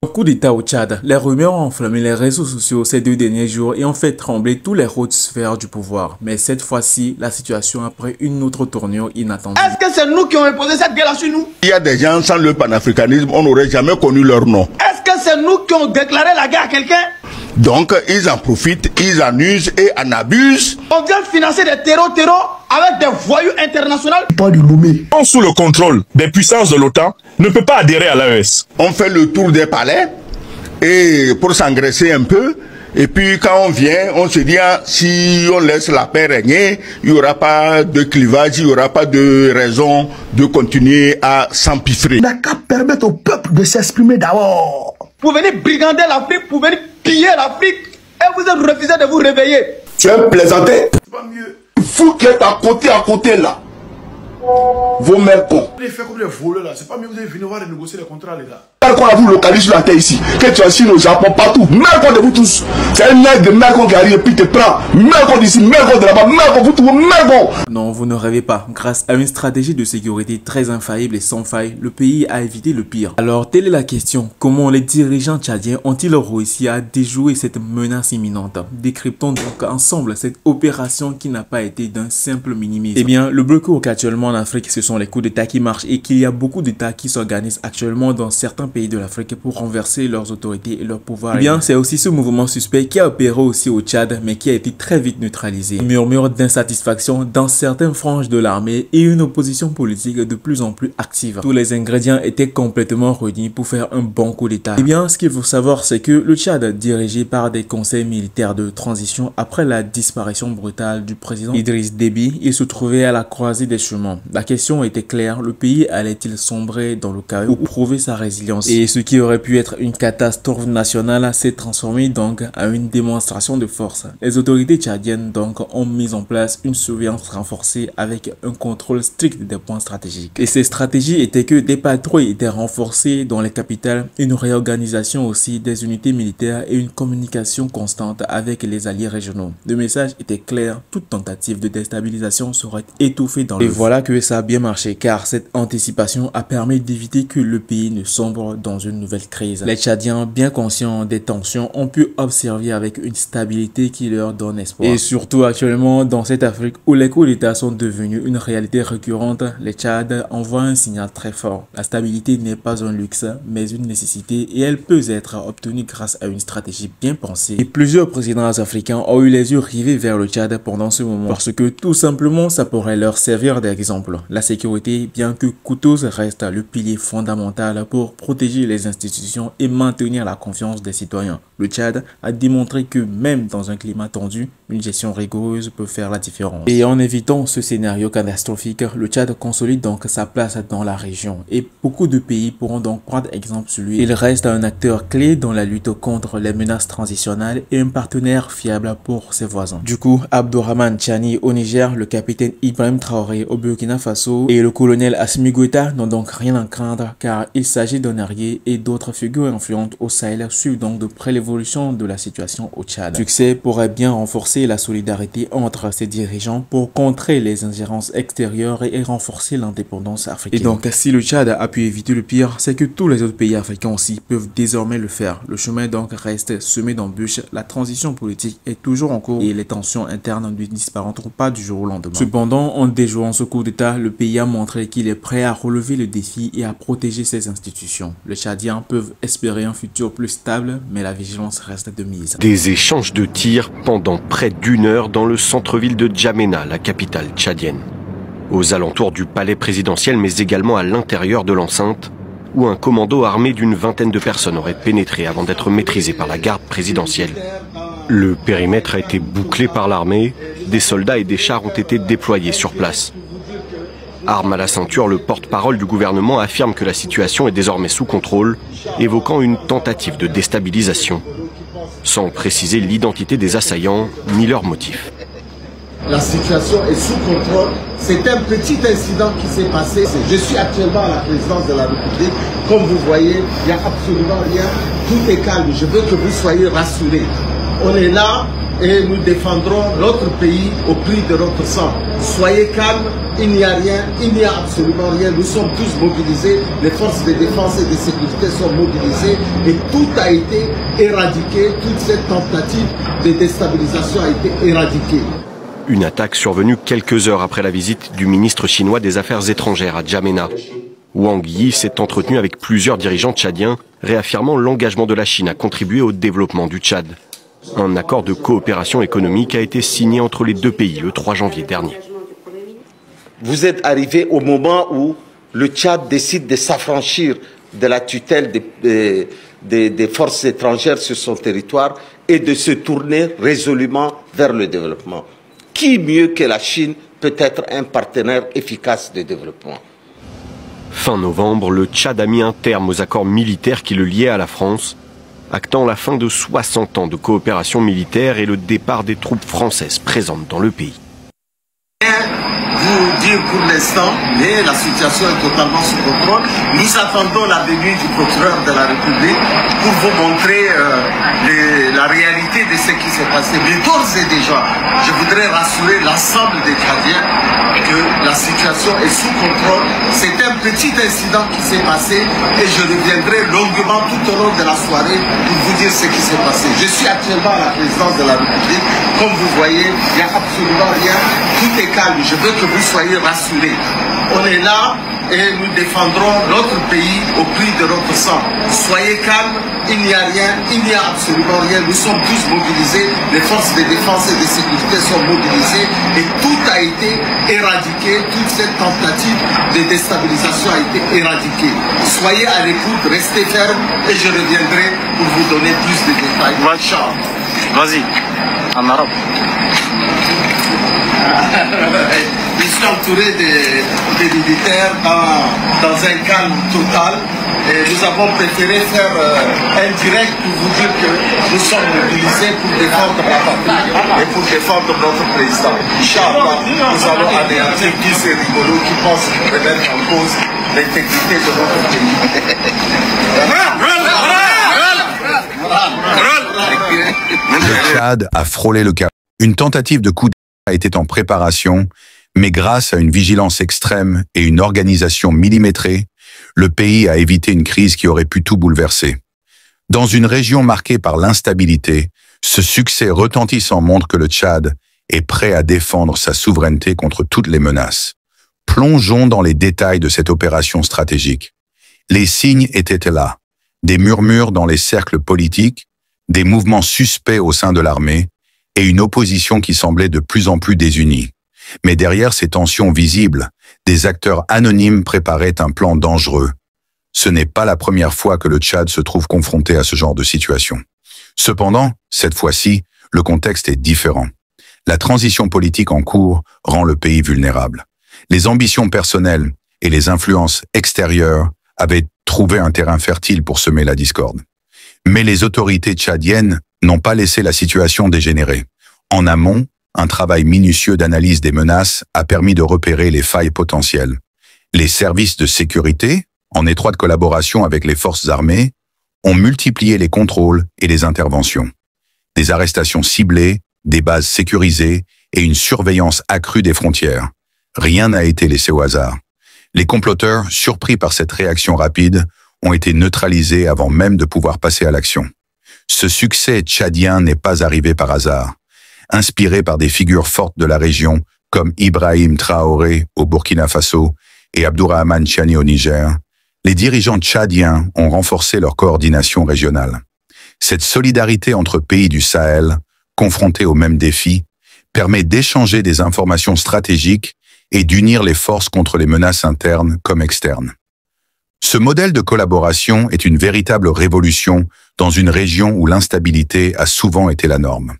Coup d'État au Tchad, les rumeurs ont enflammé les réseaux sociaux ces 2 derniers jours et ont fait trembler tous les hautes sphères du pouvoir. Mais cette fois-ci, la situation a pris une autre tournure inattendue. Est-ce que c'est nous qui ont imposé cette guerre sur nous? Il y a des gens sans le panafricanisme, on n'aurait jamais connu leur nom. Est-ce que c'est nous qui ont déclaré la guerre à quelqu'un? Donc ils en profitent, ils en usent et en abusent. On vient financer des terroristes avec des voyous internationaux. Pas du Lomé. Sous le contrôle des puissances de l'OTAN, ne peut pas adhérer à l'AES. On fait le tour des palais et pour s'engraisser un peu. Et puis quand on vient, on se dit, ah, si on laisse la paix régner, il n'y aura pas de clivage, il n'y aura pas de raison de continuer à s'empiffrer. On n'a qu'à permettre au peuple de s'exprimer d'abord. Pour venir brigander l'Afrique, pour venir piller l'Afrique, et vous avez refusé de vous réveiller. Tu es plaisanté? C'est pas mieux. Vous qui êtes à côté là, vos mères cons. Les faits comme les voleurs là, c'est pas mieux, vous allez venir voir renégocier les contrats les gars. Quand on vous localise sur la terre ici, que tu as Chine au Japon, partout, mercon de vous tous. C'est un nègre de mercon qui arrive et puis te prend. Mercon d'ici, mercon de là-bas, mercon, vous tous, mercon. Non, vous ne rêvez pas. Grâce à une stratégie de sécurité très infaillible et sans faille, le pays a évité le pire. Alors, telle est la question. Comment les dirigeants tchadiens ont-ils réussi à déjouer cette menace imminente? Décryptons donc ensemble cette opération qui n'a pas été d'un simple minimisme. Eh bien, le bloc actuellement en Afrique, ce sont les coups d'État qui marchent et qu'il y a beaucoup d'États qui s'organisent actuellement dans certains pays de l'Afrique pour renverser leurs autorités et leur pouvoir. Eh bien, c'est aussi ce mouvement suspect qui a opéré aussi au Tchad, mais qui a été très vite neutralisé. Un murmure d'insatisfaction dans certaines franges de l'armée et une opposition politique de plus en plus active. Tous les ingrédients étaient complètement réunis pour faire un bon coup d'État. Eh bien, ce qu'il faut savoir, c'est que le Tchad, dirigé par des conseils militaires de transition après la disparition brutale du président Idriss Déby, il se trouvait à la croisée des chemins. La question était claire, le pays allait-il sombrer dans le chaos ou prouver sa résilience? Et ce qui aurait pu être une catastrophe nationale s'est transformé donc en une démonstration de force. Les autorités tchadiennes donc ont mis en place une surveillance renforcée avec un contrôle strict des points stratégiques. Et ces stratégies étaient que des patrouilles étaient renforcées dans les capitales, une réorganisation aussi des unités militaires et une communication constante avec les alliés régionaux. Le message était clair, toute tentative de déstabilisation serait étouffée dans le feu. Et voilà que ça a bien marché car cette anticipation a permis d'éviter que le pays ne sombre dans une nouvelle crise. Les Tchadiens, bien conscients des tensions, ont pu observer avec une stabilité qui leur donne espoir. Et surtout actuellement dans cette Afrique où les coups d'État sont devenus une réalité récurrente, les Tchad envoient un signal très fort. La stabilité n'est pas un luxe, mais une nécessité et elle peut être obtenue grâce à une stratégie bien pensée. Et plusieurs présidents africains ont eu les yeux rivés vers le Tchad pendant ce moment parce que tout simplement ça pourrait leur servir d'exemple. La sécurité, bien que coûteuse, reste le pilier fondamental pour protéger les institutions et maintenir la confiance des citoyens. Le Tchad a démontré que même dans un climat tendu, une gestion rigoureuse peut faire la différence. Et en évitant ce scénario catastrophique, le Tchad consolide donc sa place dans la région et beaucoup de pays pourront donc prendre exemple sur lui. Il reste un acteur clé dans la lutte contre les menaces transitionnelles et un partenaire fiable pour ses voisins. Du coup, Abdourahmane Tchani au Niger, le capitaine Ibrahim Traoré au Burkina Faso et le colonel Assimi Goïta n'ont donc rien à craindre car il s'agit d'un allié et d'autres figures influentes au Sahel suivent donc de près l'évolution de la situation au Tchad. Le succès pourrait bien renforcer la solidarité entre ces dirigeants pour contrer les ingérences extérieures et renforcer l'indépendance africaine. Et donc, si le Tchad a pu éviter le pire, c'est que tous les autres pays africains aussi peuvent désormais le faire. Le chemin donc reste semé d'embûches, la transition politique est toujours en cours et les tensions internes ne disparaîtront pas du jour au lendemain. Cependant, en déjouant ce coup d'État, le pays a montré qu'il est prêt à relever le défi et à protéger ses institutions. Les Tchadiens peuvent espérer un futur plus stable, mais la vigilance reste de mise. Des échanges de tirs pendant près d'1 heure dans le centre-ville de Djamena, la capitale tchadienne. Aux alentours du palais présidentiel, mais également à l'intérieur de l'enceinte, où un commando armé d'une vingtaine de personnes aurait pénétré avant d'être maîtrisé par la garde présidentielle. Le périmètre a été bouclé par l'armée, des soldats et des chars ont été déployés sur place. Arme à la ceinture, le porte-parole du gouvernement affirme que la situation est désormais sous contrôle, évoquant une tentative de déstabilisation, sans préciser l'identité des assaillants ni leurs motifs. La situation est sous contrôle. C'est un petit incident qui s'est passé. Je suis actuellement à la présidence de la République. Comme vous voyez, il n'y a absolument rien. Tout est calme. Je veux que vous soyez rassurés. On est là et nous défendrons notre pays au prix de notre sang. Soyez calmes il n'y a rien, il n'y a absolument rien. Nous sommes tous mobilisés, les forces de défense et de sécurité sont mobilisées et tout a été éradiqué, toute cette tentative de déstabilisation a été éradiquée. Une attaque survenue quelques heures après la visite du ministre chinois des Affaires étrangères à N'Djamena. Wang Yi s'est entretenu avec plusieurs dirigeants tchadiens, réaffirmant l'engagement de la Chine à contribuer au développement du Tchad. Un accord de coopération économique a été signé entre les deux pays le 3 janvier dernier. Vous êtes arrivé au moment où le Tchad décide de s'affranchir de la tutelle des forces étrangères sur son territoire et de se tourner résolument vers le développement. Qui mieux que la Chine peut être un partenaire efficace de développement? Fin novembre, le Tchad a mis un terme aux accords militaires qui le liaient à la France, actant la fin de 60 ans de coopération militaire et le départ des troupes françaises présentes dans le pays. Vous dire pour l'instant, mais la situation est totalement sous contrôle. Nous attendons la venue du procureur de la République pour vous montrer la réalité de ce qui s'est passé. Mais d'ores et déjà, je voudrais rassurer l'ensemble des Tchadiens que la situation est sous contrôle. C'est un petit incident qui s'est passé et je reviendrai longuement tout au long de la soirée pour vous dire ce qui s'est passé. Je suis actuellement à la présidence de la République. Comme vous voyez, il n'y a absolument rien. Tout est calme. Je veux que vous soyez rassurés. On est là et nous défendrons notre pays au prix de notre sang. Soyez calmes, il n'y a rien, il n'y a absolument rien. Nous sommes tous mobilisés, les forces de défense et de sécurité sont mobilisées et tout a été éradiqué, toute cette tentative de déstabilisation a été éradiquée. Soyez à l'écoute, restez fermes et je reviendrai pour vous donner plus de détails. Vas-y, en arabe. Je suis entouré des militaires dans un calme total et nous avons préféré faire un direct pour vous dire que nous sommes mobilisés pour défendre la patrie et pour défendre notre président. Inch'Allah, nous allons anéantir tous ces rigolos qui pensent remettre en cause l'intégrité de notre pays. Le Tchad a frôlé le chaos. Une tentative de coup d'État était en préparation, mais grâce à une vigilance extrême et une organisation millimétrée, le pays a évité une crise qui aurait pu tout bouleverser. Dans une région marquée par l'instabilité, ce succès retentissant montre que le Tchad est prêt à défendre sa souveraineté contre toutes les menaces. Plongeons dans les détails de cette opération stratégique. Les signes étaient là. Des murmures dans les cercles politiques, des mouvements suspects au sein de l'armée et une opposition qui semblait de plus en plus désunie. Mais derrière ces tensions visibles, des acteurs anonymes préparaient un plan dangereux. Ce n'est pas la première fois que le Tchad se trouve confronté à ce genre de situation. Cependant, cette fois-ci, le contexte est différent. La transition politique en cours rend le pays vulnérable. Les ambitions personnelles et les influences extérieures avaient trouvé un terrain fertile pour semer la discorde. Mais les autorités tchadiennes n'ont pas laissé la situation dégénérer. En amont, un travail minutieux d'analyse des menaces a permis de repérer les failles potentielles. Les services de sécurité, en étroite collaboration avec les forces armées, ont multiplié les contrôles et les interventions. Des arrestations ciblées, des bases sécurisées et une surveillance accrue des frontières. Rien n'a été laissé au hasard. Les comploteurs, surpris par cette réaction rapide, ont été neutralisés avant même de pouvoir passer à l'action. Ce succès tchadien n'est pas arrivé par hasard. Inspiré par des figures fortes de la région comme Ibrahim Traoré au Burkina Faso et Abdourahmane Tiani au Niger, les dirigeants tchadiens ont renforcé leur coordination régionale. Cette solidarité entre pays du Sahel, confrontés aux mêmes défis, permet d'échanger des informations stratégiques et d'unir les forces contre les menaces internes comme externes. Ce modèle de collaboration est une véritable révolution dans une région où l'instabilité a souvent été la norme.